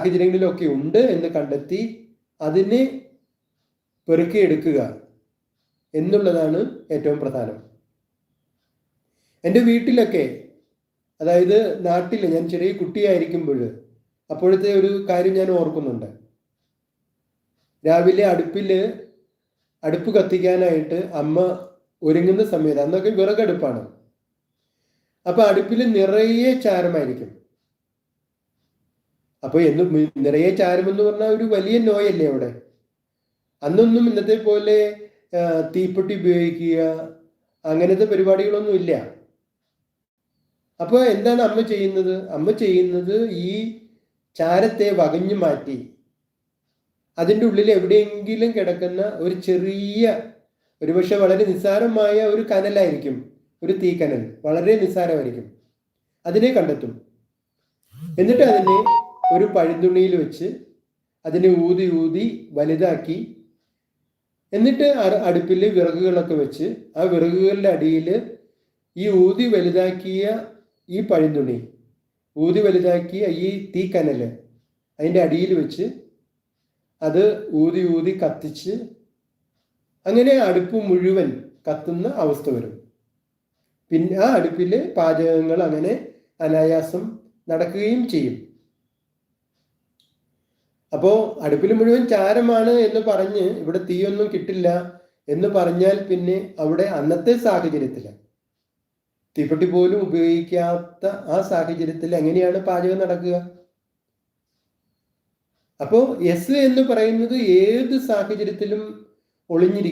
സാഹചര്യങ്ങളിലൊക്കെ ഉണ്ട് എന്ന് കണ്ടെത്തി അതിനെ പെറുക്കിയെടുക്കുക എന്നുള്ളതാണ് ഏറ്റവും പ്രധാനം. എൻ്റെ വീട്ടിലൊക്കെ, അതായത് നാട്ടിൽ ഞാൻ ചെറിയ കുട്ടിയായിരിക്കുമ്പോൾ അപ്പോഴത്തെ ഒരു കാര്യം ഞാൻ ഓർക്കുന്നുണ്ട്. രാവിലെ അടുപ്പ് കത്തിക്കാനായിട്ട് അമ്മ ഒരുങ്ങുന്ന സമയത്ത്, അന്നൊക്കെ വിറകടുപ്പാണ്, അപ്പൊ അടുപ്പിൽ നിറയെ ചാരമായിരിക്കും. അപ്പൊ നിറയെ ചാരമെന്ന് പറഞ്ഞാൽ ഒരു വലിയ നോയല്ലേ അവിടെ. അന്നൊന്നും ഇന്നത്തെ പോലെ തീപ്പെട്ടി ഉപയോഗിക്കുക അങ്ങനത്തെ പരിപാടികളൊന്നും ഇല്ല. അപ്പോൾ എന്താണ് അമ്മ ചെയ്യുന്നത്? അമ്മ ചെയ്യുന്നത് ഈ ചാരത്തെ വകഞ്ഞു മാറ്റി അതിൻ്റെ ഉള്ളിൽ എവിടെയെങ്കിലും കിടക്കുന്ന ഒരു ചെറിയ, ഒരുപക്ഷെ വളരെ നിസ്സാരമായ ഒരു കനലായിരിക്കും, ഒരു തീക്കനൽ, വളരെ നിസ്സാരമായിരിക്കും, അതിനെ കണ്ടെത്തും. എന്നിട്ട് അതിനെ ഒരു പഴുതുണിയിൽ വെച്ച് അതിനെ ഊതി ഊതി വലുതാക്കി, എന്നിട്ട് അടുപ്പിൽ വിറകുകളൊക്കെ വെച്ച് ആ വിറകുകളുടെ അടിയിൽ ഈ ഊതി വലുതാക്കിയ ഈ പഴുതുണി, ഊതി വലുതാക്കിയ ഈ തീക്കനൽ അതിൻ്റെ അടിയിൽ വെച്ച് അത് ഊതി ഊതി കത്തിച്ച് അങ്ങനെ അടുപ്പ് മുഴുവൻ കത്തുന്ന അവസ്ഥ വരും. പിന്നെ ആ അടുപ്പിൽ പാചകങ്ങൾ അങ്ങനെ അനായാസം നടക്കുകയും ചെയ്യും. അപ്പോൾ അടുപ്പിൽ മുഴുവൻ ചാരമാണ് എന്ന് പറഞ്ഞ് ഇവിടെ തീയൊന്നും കിട്ടില്ല എന്ന് പറഞ്ഞാൽ പിന്നെ അവിടെ അന്നത്തെ സാഹചര്യത്തിൽ തീപ്പെട്ടി പോലും ഉപയോഗിക്കാത്ത ആ സാഹചര്യത്തിൽ എങ്ങനെയാണ് പാചകം നടക്കുക? അപ്പോൾ എസ് എന്ന് പറയുന്നത് ഏത് സാഹചര്യത്തിലും ഒളിഞ്ഞിരിക്കും.